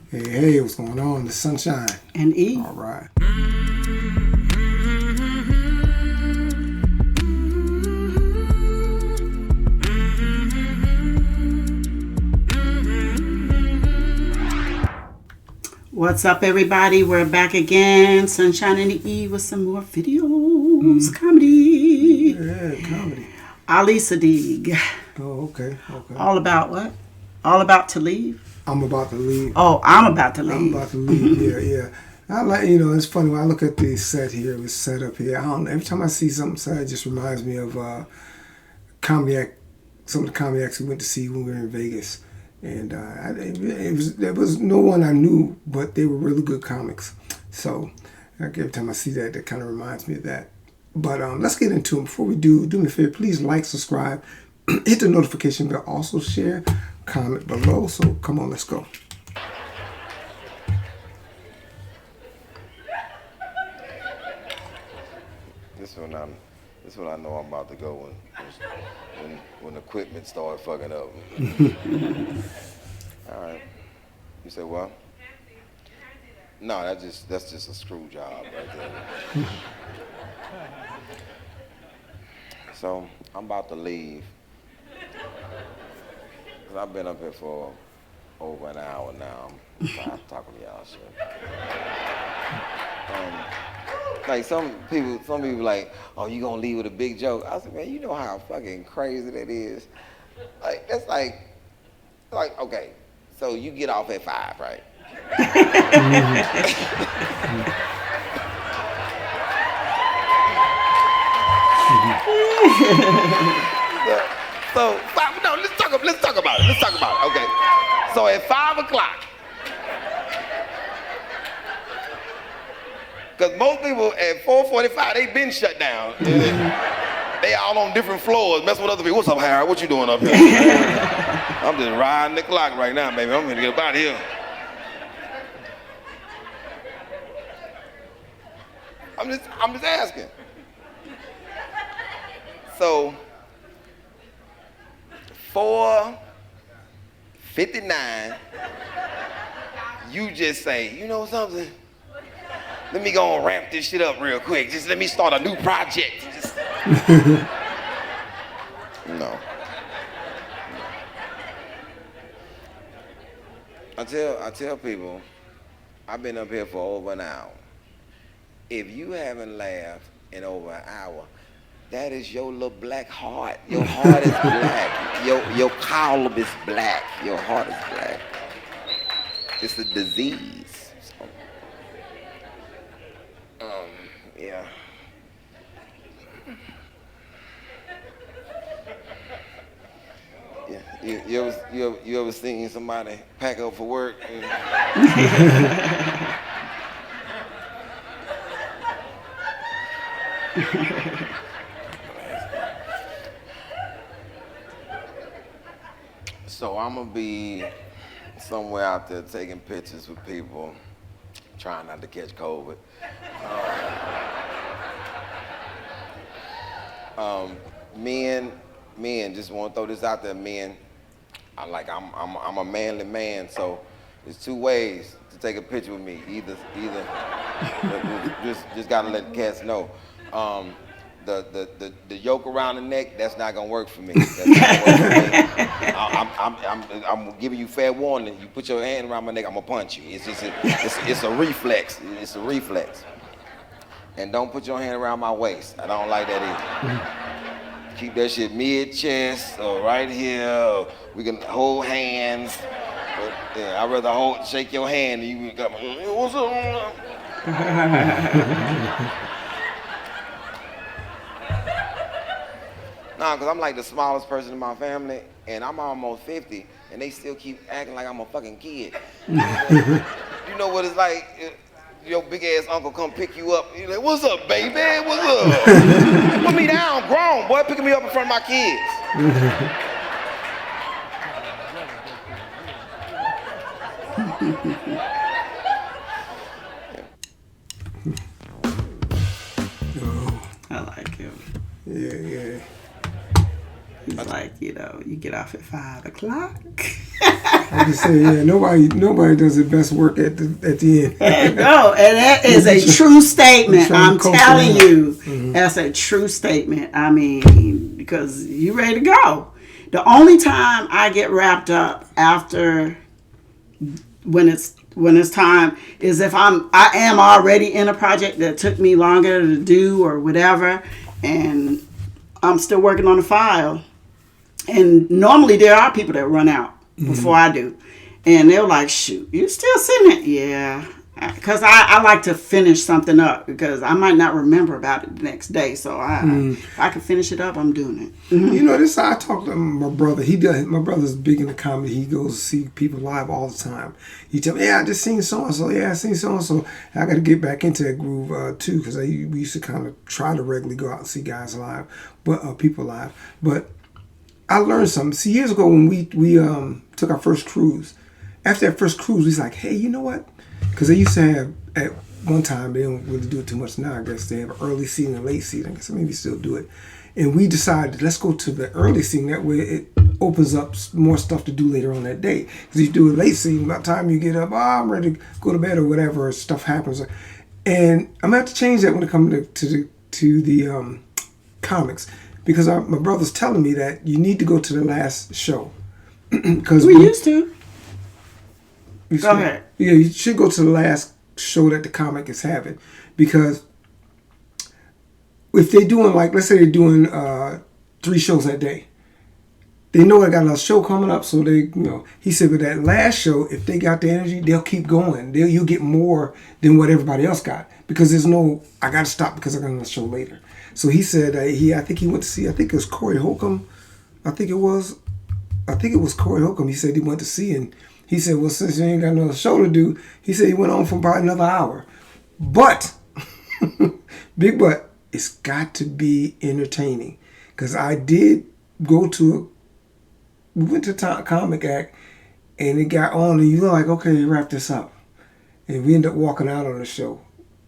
Hey, what's going on? The sunshine. And E. All right. What's up, everybody? We're back again. Sunshine and E with some more videos. Comedy. Yeah, comedy. Ali Siddig. Oh, okay. All about what? All about to leave? I'm about to leave. Oh, I'm about to leave. I'm about to leave. Yeah. I like, it's funny when I look at the set here, the setup here. I don't know. Every time I see something set, it just reminds me of some of the comedy acts we went to see when we were in Vegas. And there was no one I knew, but they were really good comics. So every time I see that, that kind of reminds me of that. But let's get into them. Before we do me a favor, please like, subscribe, hit the notification bell, also share, comment below. So come on, let's go. This one I know I'm about to go when the equipment started fucking up. All right. You say what? No, that's just a screw job right there. So I'm about to leave. 'Cause I've been up here for over an hour now. I'm talking to y'all shit. Like some people like, oh, you gonna leave with a big joke? I said, man, you know how fucking crazy that is. Like that's like okay, so you get off at 5, right? so 5. No, let's talk about it. Okay, so at 5 o'clock. Because most people at 4:45, they been shut down. They all on different floors, messing with other people. What's up, Harry? What you doing up here? I'm just riding the clock right now, baby. I'm gonna get up out of here. I'm just asking. So, 4:59, you just say, you know something? Let me go and ramp this shit up real quick. Just let me start a new project. No. I tell people, I've been up here for over an hour. If you haven't laughed in over an hour, that is your little black heart. Your heart is black. Your column is black. Your heart is black. It's a disease. Yeah. Yeah. You ever seen somebody pack up for work? So I'm gonna be somewhere out there taking pictures with people, trying not to catch COVID. Men, just want to throw this out there, men. I'm a manly man, so there's 2 ways to take a picture with me. Either just gotta let the cats know. The yoke around the neck, that's not gonna work for me. That's not gonna work for me. I'm giving you fair warning. You put your hand around my neck, I'm gonna punch you. It's a reflex. It's a reflex. And don't put your hand around my waist. I don't like that either. Keep that shit mid-chest or right here. Or we can hold hands. But, yeah, I'd rather shake your hand than you got my, what's up? Nah, because I'm like the smallest person in my family, and I'm almost 50, and they still keep acting like I'm a fucking kid. You know what it's like? Your big ass uncle come pick you up. You're like, what's up, baby? What's up? Put me down, grown boy, picking me up in front of my kids. I like him. Yeah. He's like, you get off at 5 o'clock. I just say, yeah, nobody does their best work at the end. No, and that is a true statement. I'm telling you, Mm-hmm. that's a true statement. I mean, because you ready to go. The only time I get wrapped up after when it's time is if I am already in a project that took me longer to do or whatever, and I'm still working on the file. And normally there are people that run out before I do. And they're like, shoot, you still sitting it? Yeah. Because I like to finish something up because I might not remember about it the next day. So if I can finish it up, I'm doing it. You know, this I talk to my brother. My brother's big into comedy. He goes to see people live all the time. He tell me, yeah, I just seen so-and-so. Yeah, I seen so-and-so. I got to get back into that groove too because we used to kind of try to regularly go out and see guys live, but people live. But I learned something. See, years ago when we took our first cruise, after that first cruise, we was like, hey, you know what? Because they used to have, at one time, they don't really do it too much now, I guess. They have early seating and late seating. I guess maybe still do it. And we decided, let's go to the early seating. That way it opens up more stuff to do later on that day. Because you do a late seating, by the time you get up, I'm ready to go to bed or whatever, stuff happens. And I'm going to have to change that when it comes to the comics. Because my brother's telling me that you need to go to the last show. Because We used to. Go ahead. Yeah, you should go to the last show that the comic is having. Because if they're doing, like, let's say they're doing 3 shows that day, they know they got another show coming up, so they, he said, with that last show, if they got the energy, they'll keep going. You'll get more than what everybody else got. Because there's no, I got to stop because I got another show later. So he said, I think he went to see, I think it was Corey Holcomb. I think it was Corey Holcomb. He said he went to see, and he said, well, since you ain't got another show to do, he said he went on for about another hour. But, big but, it's got to be entertaining. Because I did go we went to Comic Act, and it got on, and you're like, okay, wrap this up. And we ended up walking out on the show.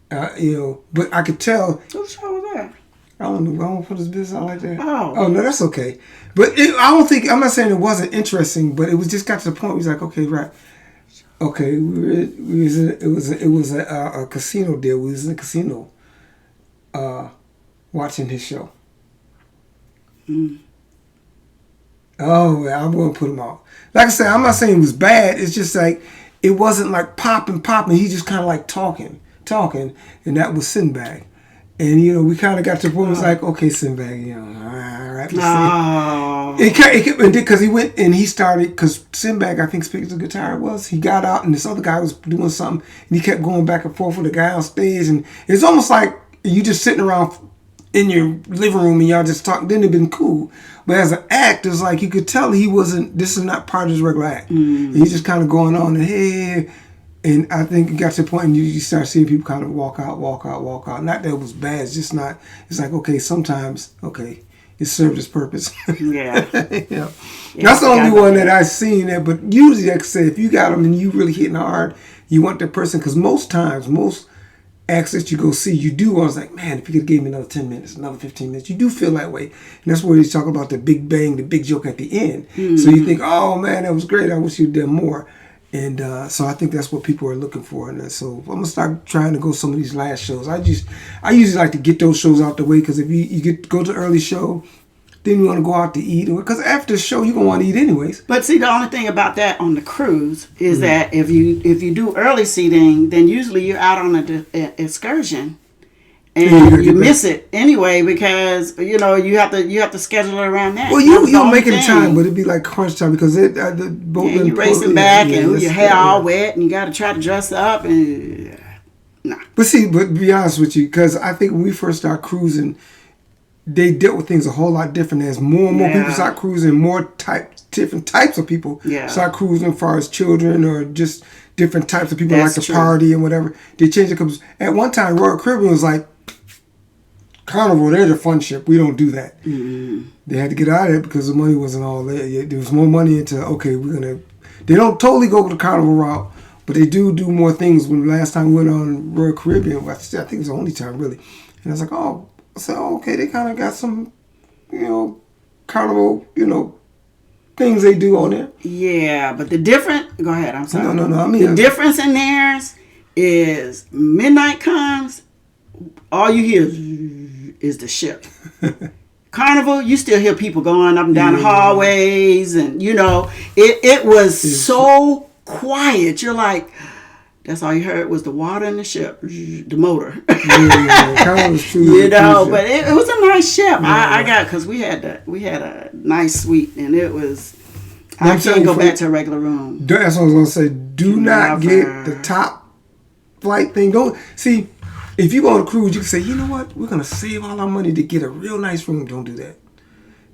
But I could tell. What show was that? I don't know. I don't put his business out like that. Oh, no, that's okay. But I'm not saying it wasn't interesting, but it was just got to the point where he's like, okay, right. Okay, it was a casino deal. We was in a casino watching his show. Oh, I wouldn't put him out. Like I said, I'm not saying it was bad. It's just like, it wasn't like popping. He just kind of like talking. And that was Sinbad. And, we kind of got to the point where it was like, okay, Sinbad, all right. Because he went and he started, because Sinbad, I think, speaking the guitar he got out and this other guy was doing something, and he kept going back and forth with the guy on stage. And it's almost like you just sitting around in your living room and y'all just talking. Then it'd been cool. But as an act, it's like you could tell this is not part of his regular act. And he's just kind of going on and hey. And I think it got to the point and you start seeing people kind of walk out. Not that it was bad. It's just not. It's like, okay, sometimes, okay, it served its purpose. Yeah. Yeah. That's the only one that I've seen that. But usually, like I say, if you got them and you really hitting hard, you want that person. Because most acts that you go see, you do. I was like, man, if you could give me another 10 minutes, another 15 minutes, you do feel that way. And that's where he's talking about the big bang, the big joke at the end. So you think, oh, man, that was great. I wish you'd done more. And so I think that's what people are looking for. And so I'm going to start trying to go some of these last shows. I usually like to get those shows out the way because if you go to the early show, then you want to go out to eat. Because after the show, you're going to want to eat anyways. But see, the only thing about that on the cruise is that if you do early seating, then usually you're out on an excursion. And you miss it anyway because you have to schedule it around that. Well, you'll make it in time, but it'd be like crunch time because the boat. You racing back and your hair all wet, and you got to try to dress up and nah. But to be honest with you, because I think when we first started cruising, they dealt with things a whole lot different. As more and more people start cruising, different types of people start cruising, as far as children or just different types of people like to party and whatever. They changed it because at one time Royal Caribbean was like, Carnival, they're the fun ship. We don't do that. They had to get out of it because the money wasn't all there. There was more money into, okay, they don't totally go the Carnival route, but they do more things. When the last time we went on Royal Caribbean, I think it was the only time really. And I was like, okay, they kind of got some, Carnival, things they do on there. Yeah, but the difference. Go ahead. I'm sorry. No. I mean, the difference in theirs is midnight comes. All you hear is the ship. Carnival, you still hear people going up and down the hallways, and it was so quiet. You're like, that's all you heard was the water in the ship, the motor. Carnival's true. But it was a nice ship. I got, because we had a nice suite, and it was. I can't go back to a regular room. That's what I was gonna say. Do not get the top flight thing. Go see. If you go on a cruise, you can say, you know what? We're going to save all our money to get a real nice room. Don't do that.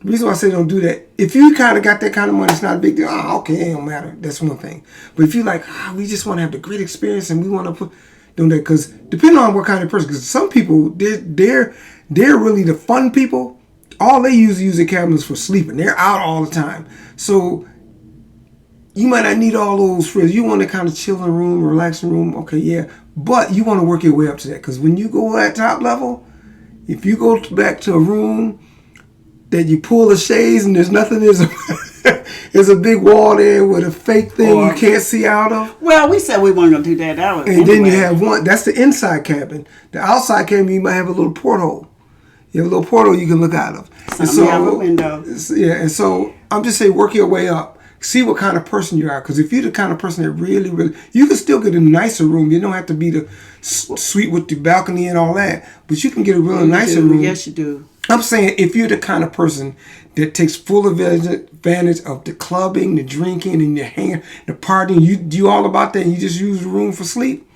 The reason why I say don't do that, if you kind of got that kind of money, it's not a big deal. Oh, okay, it don't matter. That's one thing. But if you like, we just want to have the great experience and we want to put, do that. Because depending on what kind of person, because some people, they're really the fun people. All they use the cabins for sleeping. They're out all the time. So you might not need all those frills. You want to kind of chill in a room, relaxing room. Okay, yeah. But you want to work your way up to that. Because when you go at top level, if you go back to a room that you pull the shades and there's nothing, there's a big wall there with a fake thing you can't see out of. Well, we said we weren't going to do that. Then you have one. That's the inside cabin. The outside cabin, you might have a little porthole. You have a little porthole you can look out of. Some have a window. Yeah, and so I'm just saying work your way up. See what kind of person you are. Because if you're the kind of person that really, you can still get a nicer room. You don't have to be the suite with the balcony and all that. But you can get a really nicer room. Yes, you do. I'm saying if you're the kind of person that takes full advantage of the clubbing, the drinking, and the hanging, the partying, you do all about that and you just use the room for sleep,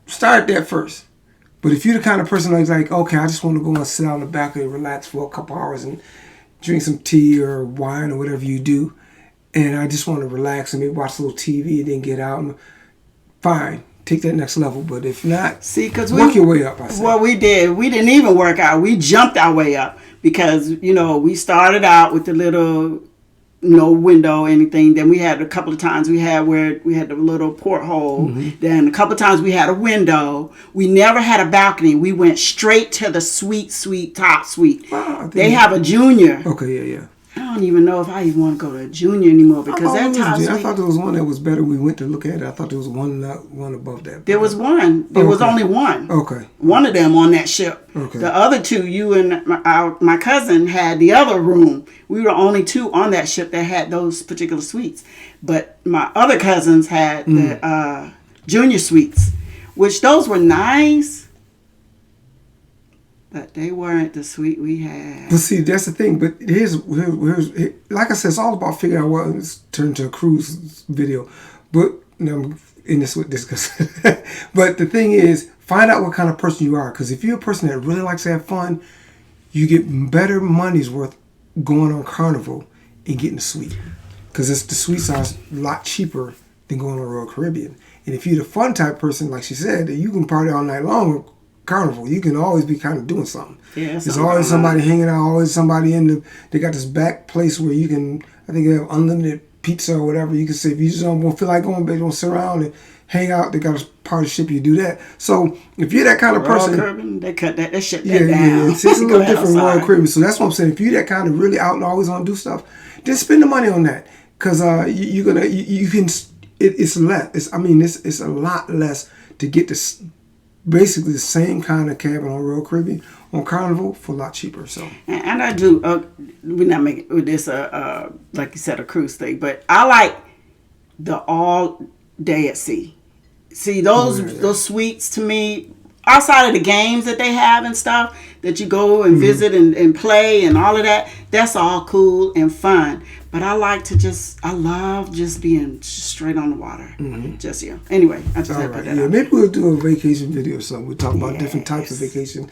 start that first. But if you're the kind of person that's like, okay, I just want to go and sit on the balcony and relax for a couple hours and drink some tea or wine or whatever you do, and I just want to relax and maybe watch a little TV and then get out, and fine, take that next level. But if not, work your way up. Well, we didn't even work out. We jumped our way up because we started out with the little no window, anything. Then we had a couple of times where we had the little porthole. Mm-hmm. Then a couple of times we had a window. We never had a balcony. We went straight to the top suite. Wow, they have a junior. Okay, yeah. I don't even know if I even want to go to a junior anymore because that top suite. I thought there was one that was better. We went to look at it. I thought there was one above that. There was one. There was only one. Okay. One of them on that ship. Okay. The other two, you and my cousin had the other room. We were only two on that ship that had those particular suites. But my other cousins had the junior suites, which those were nice. But they weren't the suite we had. But see, that's the thing. But here's like I said, it's all about figuring out what it's turned to a cruise video. But I'm in this with this. But the thing is, find out what kind of person you are. Because if you're a person that really likes to have fun, you get better money's worth going on Carnival and getting a suite. Because the suites are a lot cheaper than going on Royal Caribbean. And if you're the fun type person, like she said, you can party all night long. Carnival, you can always be kind of doing something. Yeah, there's always somebody hanging out, always somebody they got this back place where you can, I think they have unlimited pizza or whatever. You can say, if you just don't feel like going, but you don't sit around and hang out, they got a part of the ship, you do that. So if you're that kind of person. Royal Caribbean, they cut that shit down. Yeah. It's a little different from Royal Caribbean. So that's what I'm saying. If you're that kind of really out and always want to do stuff, then spend the money on that. Because you can, it's less. It's a lot less to get this. Basically the same kind of cabin on Royal Caribbean on Carnival for a lot cheaper. So and I do. We're not making this like you said, a cruise thing, but I like the all day at sea. See those suites to me, outside of the games that they have and stuff that you go and visit and play and all of that. That's all cool and fun. But I love just being straight on the water. Mm-hmm. Anyway, I just had to put that out. Maybe we'll do a vacation video or something. We'll talk about different types of vacation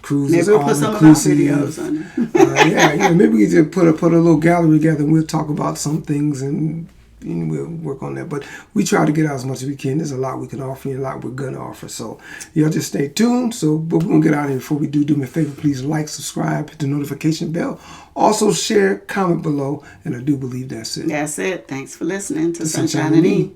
cruises. Maybe we'll put some of our videos on it. Maybe we just put a little gallery together and we'll talk about some things and we'll work on that. But we try to get out as much as we can. There's a lot we can offer and a lot we're going to offer. So y'all just stay tuned. But we're going to get out of here. Before we do me a favor, please like, subscribe, hit the notification bell. Also share, comment below. And I do believe that's it. That's it. Thanks for listening to Sunshine and E.